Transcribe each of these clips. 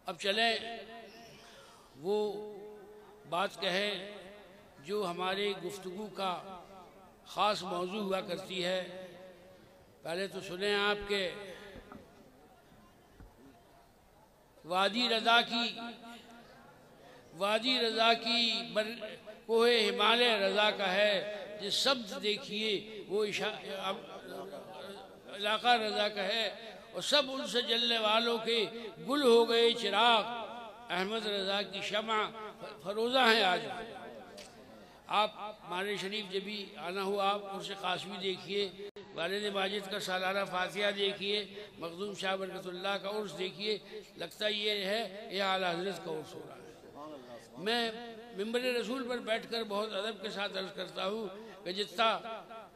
अब चलें वो बात कहें जो हमारे गुफ्तगू का ख़ास मौजू हुआ करती है। पहले तो सुने आपके वादी रज़ा की कोहे हिमालय रज़ा का है, जिस शब्द देखिए वो इलाका रज़ा का है, और सब उनसे जलने वालों के गुल हो गए चिराग, अहमद रज़ा की शमा फरोज़ा हैं आज। आप मारे शरीफ जब भी आना हो आप उर्स कासमी देखिए, वालिद माजिद का सालाना फातिहा देखिए, मखदूम शाह बरकतुल्लाह का उर्स देखिए, लगता ये है ये आला हज़रत का उर्स हो रहा है। मैं मिंबर रसूल पर बैठकर बहुत अदब के साथ अर्ज़ करता हूँ कि जितना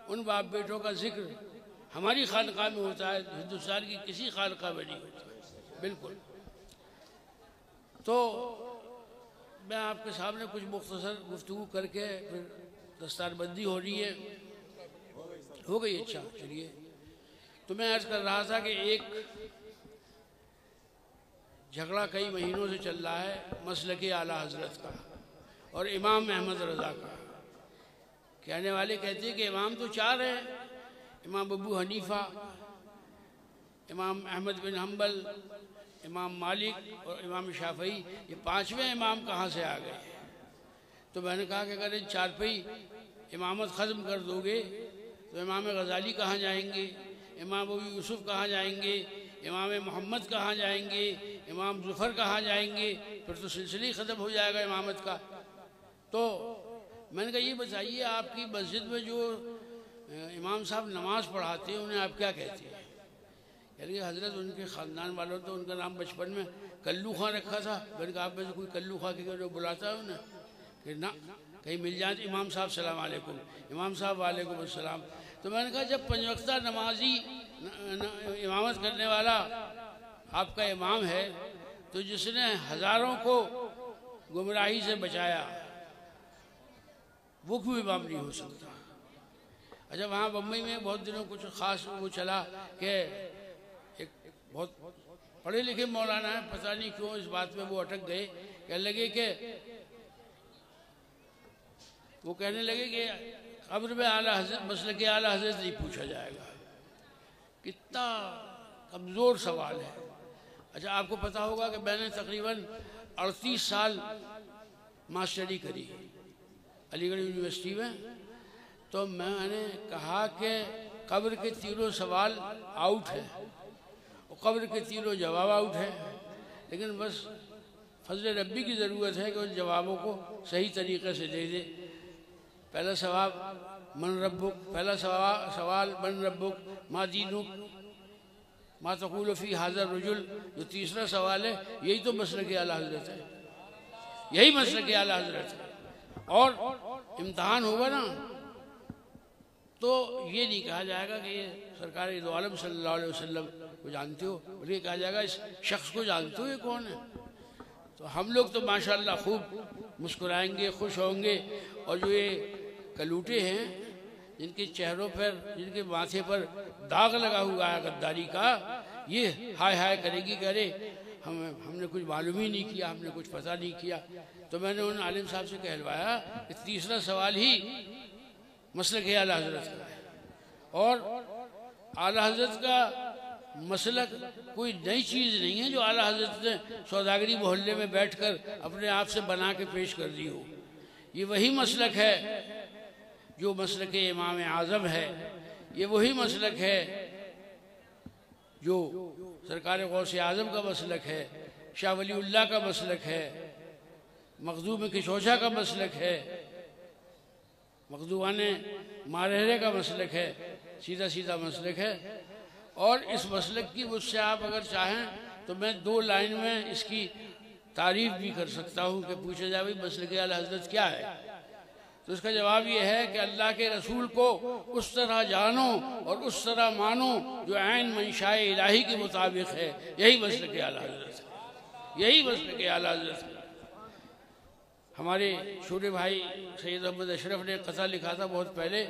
उन बाप बेटों का जिक्र हमारी खानक़ाह में होता है, हिंदुस्तान की किसी खानक़ाह में नहीं होता। बिल्कुल। तो मैं आपके सामने कुछ मुख्तसर गुफ्तगू करके फिर दस्तारबंदी हो रही है, हो गई। अच्छा चलिए, तो मैं अर्ज़ कर रहा था कि एक झगड़ा कई महीनों से चल रहा है मसलक आला हज़रत का और इमाम अहमद रज़ा का। कहने वाले कहते हैं कि इमाम तो चार हैं, इमाम अबू हनीफ़ा, इमाम अहमद बिन हम्बल, इमाम मालिक और इमाम शाफ़ई, ये पांचवें इमाम कहाँ से आ गए? तो मैंने कहा कि अगर इन चार पे ही इमामत ख़त्म कर दोगे तो इमाम गज़ाली कहाँ जाएंगे, इमाम अबू यूसुफ कहाँ जाएंगे, इमाम मोहम्मद कहाँ जाएंगे, इमाम ज़ुफ़र कहाँ जाएंगे? फिर तो सिलसिला ही ख़त्म हो जाएगा इमामत का। तो मैंने कहा ये बताइए, आपकी मस्जिद में जो इमाम साहब नमाज़ पढ़ाते हैं उन्हें आप क्या कहते हैं? यानी हज़रत उनके ख़ानदान वालों तो उनका नाम बचपन में कल्लू खां रखा था। मैंने कहा आप में से कोई कल्लू खां के जो बुलाता है उन्हें कि ना, कहीं मिल जाए तो इमाम साहब सलाम अलैकुम, इमाम साहब वालेकुम अस्सलाम। तो मैंने कहा जब पंजवक्ता नमाजी इमामत करने वाला आपका इमाम है, तो जिसने हज़ारों को गुमराही से बचाया वो क्यों इमाम नहीं हो सकता? अच्छा, वहाँ बम्बई में बहुत दिनों कुछ ख़ास वो चला कि एक बहुत पढ़े लिखे मौलाना है, पता नहीं क्यों इस बात में वो अटक गए। कहने लगे कि वो कहने लगे कि कब्र में आला हज़रत मसले के आला हज़रत नहीं पूछा जाएगा। कितना कमज़ोर सवाल है। अच्छा, आपको पता होगा कि मैंने तकरीबन 38 साल मास्टरी करी अलीगढ़ यूनिवर्सिटी में। तो मैंने कहा कि कब्र के तीनों सवाल आउट है और कब्र के तीनों जवाब आउट है, लेकिन बस फजल रब्बी की ज़रूरत है कि उन जवाबों को सही तरीक़े से दे दे। पहला सवाल मन रब्बुक, पहला सवाल मन रब्बुक मा दीनुक मा तक़ूलु फ़ी हाज़ा रजुल, जो तीसरा सवाल है यही तो मसलक आला हज़रत है, यही मसलक आला हज़रत है। और इम्तहान होगा ना तो ये नहीं कहा जाएगा कि ये सरकार दो आलम सल्लल्लाहु अलैहि वसल्लम को जानते हो, बल्कि कहा जाएगा इस शख्स को जानते हो ये कौन है। तो हम लोग तो माशाअल्लाह खूब मुस्कुराएंगे, खुश होंगे, और जो ये कलूटे हैं जिनके चेहरों पर, जिनके माथे पर दाग लगा हुआ है गद्दारी का, ये हाय हाय करेगी कि अरे हमने कुछ मालूम ही नहीं किया, हमने कुछ पता नहीं किया। तो मैंने उन आलिम साहब से कहलवाया कि तीसरा सवाल ही मसलक आला हज़रत का है, और आला हज़रत का मसलक कोई नई चीज़ नहीं है जो आला हज़रत ने सौदागरी मोहल्ले में बैठकर अपने आप से बना के पेश कर दी हो। ये वही मसलक है जो मसलक इमाम आज़म है, ये वही मसलक है जो सरकार गौसे आज़म का मसलक है, शाह वलीउल्लाह का मसलक है, मखदूम किशोशा का मसलक है, मखदूमाने मारहरे का मसलक है, सीधा सीधा मसलक है। और इस मसलक की मुझसे आप अगर चाहें तो मैं 2 लाइन में इसकी तारीफ़ भी कर सकता हूँ कि पूछा जाए भाई मसलक आला हज़रत क्या है, तो इसका जवाब ये है कि अल्लाह के रसूल को उस तरह जानो और उस तरह मानो जो ऐन मंशाए इलाही के मुताबिक है, यही मसलक आला हज़रत है, यही मसलक आला हज़रत है। हमारे छोटे भाई सैयद अहमद अशरफ ने कथा लिखा था बहुत पहले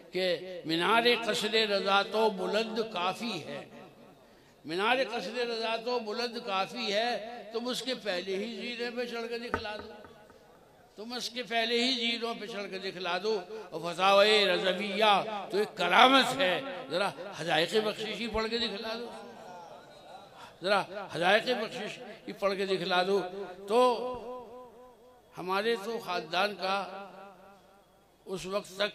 कि मीनारे कसरे रज़ा तो बुलंद काफ़ी है, मीनार कसरे रजा तो बुलंद काफ़ी है, तुम उसके पहले ही जीने पे चढ़ के दिखला दो, तुम उसके पहले ही जीनों पे चढ़ के दिखला दो। और फतावे रज़विया तो एक करामत है, ज़रा हदायक़ बख्शिश ही पढ़ के दिखला दो, ज़रा हदायक़ बख्शिश ही पढ़ के दिखला दो। तो हमारे तो ख़ानदान का उस वक्त तक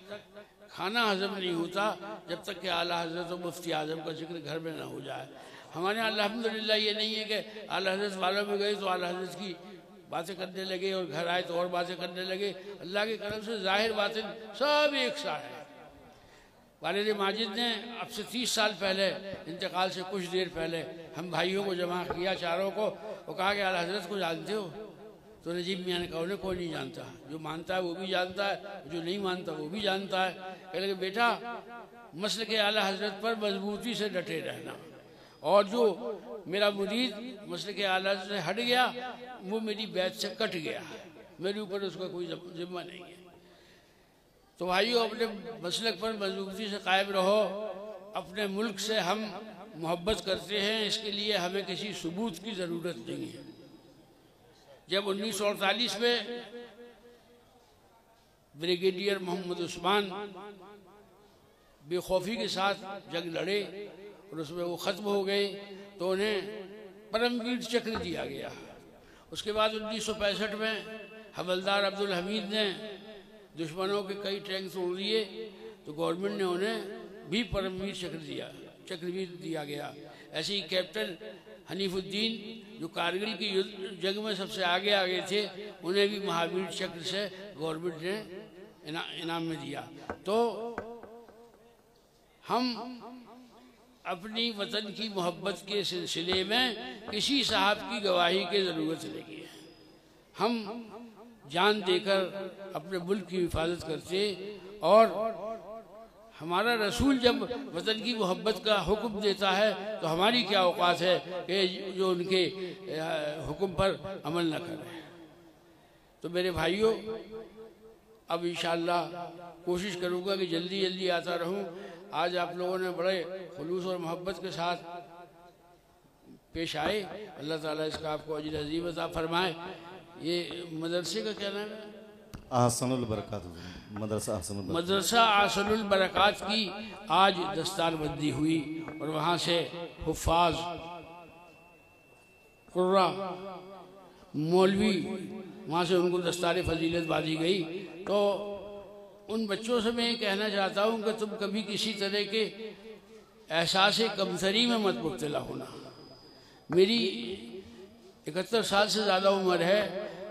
खाना हजम नहीं होता जब तक कि आला हज़रत और मुफ्ती आज़म का जिक्र घर में ना हो जाए। हमारे यहाँ अल्हम्दुलिल्लाह ये नहीं है कि आला हज़रत वालों में गए तो आला हज़रत की बातें करने लगे और घर आए तो और बातें करने लगे। अल्लाह के करम से ज़ाहिर बातें सब एक सा है। वालिद माजिद ने अब से 30 साल पहले इंतकाल से कुछ देर पहले हम भाइयों को जमा किया चारों को, वो कहा कि आला हज़रत को जानते हो? तो नजीब मियाँ ने कहा उन्हें कोई नहीं जानता, जो मानता है वो भी जानता है, जो नहीं मानता वो भी जानता है। कहने लगे बेटा मसल के आला हज़रत पर मजबूती से डटे रहना, और जो मेरा मुरीद मसल के आला से हट गया वो मेरी बैत से कट गया, मेरे ऊपर उसका कोई जिम्मा नहीं है। तो भाइयों अपने मसलक पर मजबूती से कायम रहो। अपने मुल्क से हम मोहब्बत करते हैं, इसके लिए हमें किसी सबूत की ज़रूरत नहीं है। जब 1948 में ब्रिगेडियर मोहम्मद उस्मान बेखौफी के साथ जंग लड़े और उसमें वो ख़त्म हो गए तो उन्हें परमवीर चक्र दिया गया। उसके बाद 1965 में हवलदार अब्दुल हमीद ने दुश्मनों के कई टैंक तोड़ दिए तो गवर्नमेंट ने उन्हें भी परमवीर चक्रवीर दिया गया। ऐसे ही कैप्टन हनीफुद्दीन जो कारगिल की जंग में सबसे आगे थे, उन्हें भी महावीर चक्र से गवर्नमेंट ने इनाम में दिया। तो हम अपनी वतन की मोहब्बत के सिलसिले में किसी साहब की गवाही की ज़रूरत नहीं है। हम जान देकर अपने मुल्क की हिफाजत करते, और हमारा रसूल जब वतन की मोहब्बत का हुक्म देता है तो हमारी क्या औकात है कि जो उनके हुक्म पर अमल न करें। तो मेरे भाइयों अब इंशाअल्लाह कोशिश करूँगा कि जल्दी जल्दी आता रहूँ। आज आप लोगों ने बड़े खुलूस और मोहब्बत के साथ पेश आए, अल्लाह ताला इसका आपको अजर अज़ीम अता फरमाए। ये मदरसे का क्या नाम है? आहसनुल बरकात मदरसा आहसनुल बरकात की आज दस्तारबंदी हुई और वहाँ से हुफ़ाज़ कुर्रा मौलवी वहाँ से उनको दस्तार फजीलत बांधी गई। तो उन बच्चों से मैं ये कहना चाहता हूँ कि तुम कभी किसी तरह के एहसास कमतरी में मत मुब्तला होना। मेरी 71 साल से ज़्यादा उम्र है,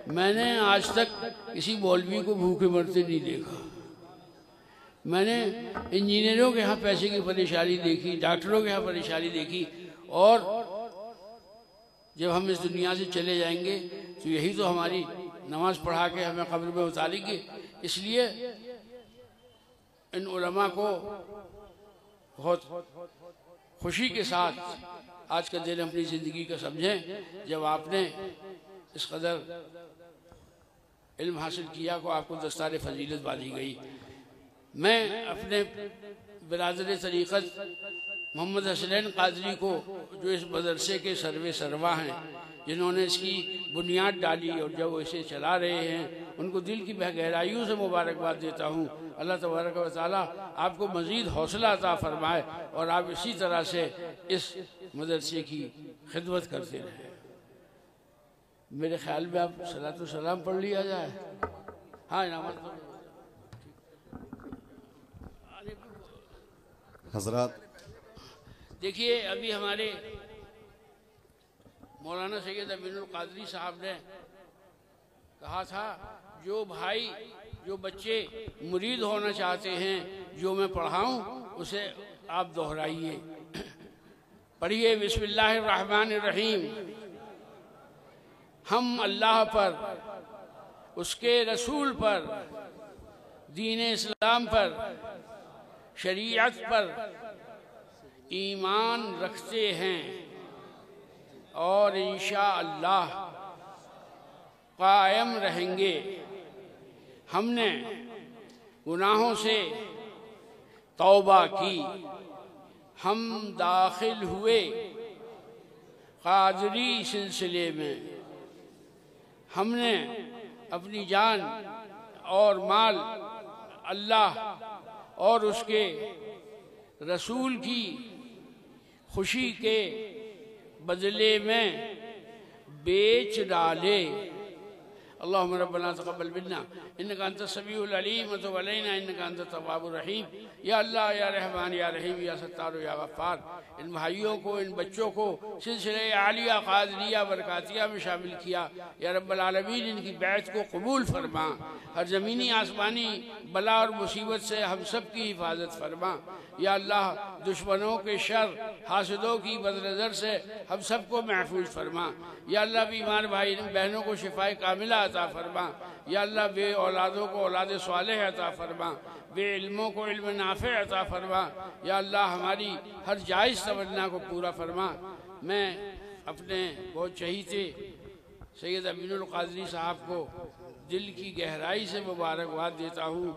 मैंने आज तक किसी मौलवी को भूखे मरते नहीं देखा। मैंने इंजीनियरों के यहाँ पैसे की परेशानी देखी, डॉक्टरों के यहाँ परेशानी देखी, और जब हम इस दुनिया से चले जाएंगे तो यही तो हमारी नमाज पढ़ा के हमें कब्र में उतारेंगे। इसलिए इन उलमा को बहुत खुशी के साथ आज का दिन अपनी ज़िंदगी का समझें। जब आपने इस कदर इल्म हासिल किया को आपको दस्तार फजीलत बांधी गई। मैं अपने बिरादर तरीक़त मोहम्मद हसनैन कादरी को, जो इस मदरसे के सर्वे सरवा हैं, जिन्होंने इसकी बुनियाद डाली और जब वो इसे चला रहे हैं, उनको दिल की गहराइयों से मुबारकबाद देता हूँ। अल्लाह तबारक व तआला आपको मज़ीद हौसला अता फरमाए और आप इसी तरह से इस मदरसे की खिदमत करते रहें। मेरे ख्याल में आप सलातो सलाम पढ़ लिया जाए। हाँ इनामत हजरात, देखिए अभी हमारे मौलाना सैयद अमीनुल कादरी साहब ने कहा था, जो भाई जो बच्चे मुरीद होना चाहते हैं, जो मैं पढ़ाऊँ उसे आप दोहराइए। पढ़िए बिस्मिल्लाहिर्रहमानिर्रहीम। हम अल्लाह पर, उसके रसूल पर, दीन इस्लाम पर, शरीयत पर ईमान रखते हैं और इंशाअल्लाह कायम रहेंगे। हमने गुनाहों से तौबा की, हम दाखिल हुए क़ादरी सिलसिले में हमने अपनी जान और माल अल्लाह और उसके रसूल की खुशी के बदले में बेच डाले। अल्लाहुम्मा रब्बना तक़ब्बल मिन्ना इन्नका अंतस समीउल अलीम व तुब अलैना इन्नका अंतत तव्वाबुर रहीम। या अल्लाह, या रहमान, या रहीम, या सत्तार, या गफ़्फ़ार, इन भाइयों को, इन बच्चों को सिलसिले आलिया क़ादरिया बरकातिया में शामिल किया। या रब्बल आलमीन, इनकी बैत को कबूल फरमा। हर ज़मीनी आसमानी बला और मुसीबत से हम सब की हिफाजत फरमा। या अल्लाह, दुश्मनों के शर, हासदों की बदनज़र से हम सबको महफूज फरमा। या अल्लाह, बीमार भाई बहनों को शिफाए कामिला अता फरमा। या अल्लाह, बे औलादों को औलाद स्वालेह अता फरमा, बे इल्मों को इल्म नाफ़े अता फरमा। या अल्लाह, हमारी हर जायज़ तमन्ना को पूरा फरमा। मैं अपने बहुत चहीते सैयद अमीनुल क़ादरी साहब को दिल की गहराई से मुबारकबाद देता हूँ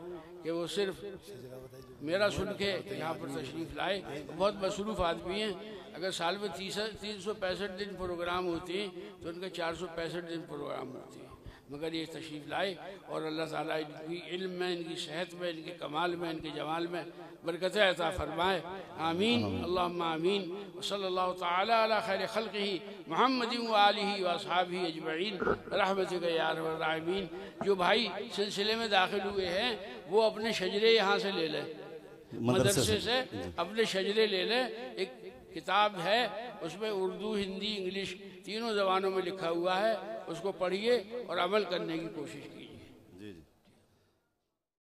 कि वो सिर्फ मेरा सुन के यहाँ पर तशरीफ़ लाए। बहुत मसरूफ़ आदमी हैं। अगर साल में 365 दिन प्रोग्राम होते हैं तो उनके 465 दिन प्रोग्राम होते हैं, मगर ये तशरीफ़ लाए और अल्लाह ताला इनकी इल्म में, इनकी सेहत में, इनके कमाल में, इनके जमाल में बरकत अता फरमाए। आमीन अल्लाहुम्मा आमीन। सल्लल्लाहु तआला अला खैर खल्क़िही मुहम्मदिन व आलिही व अस्हाबिही अजमईन रहमतिका या अरहमर राहिमीन। जो भाई सिलसिले में दाखिल हुए हैं वो अपने शजरे यहाँ से ले लें, मदरसे से अपने शजरे ले लें। एक किताब है, उसमें उर्दू, हिंदी, इंग्लिश तीनों ज़बानों में लिखा हुआ है। उसको पढ़िए और अमल करने की कोशिश कीजिए।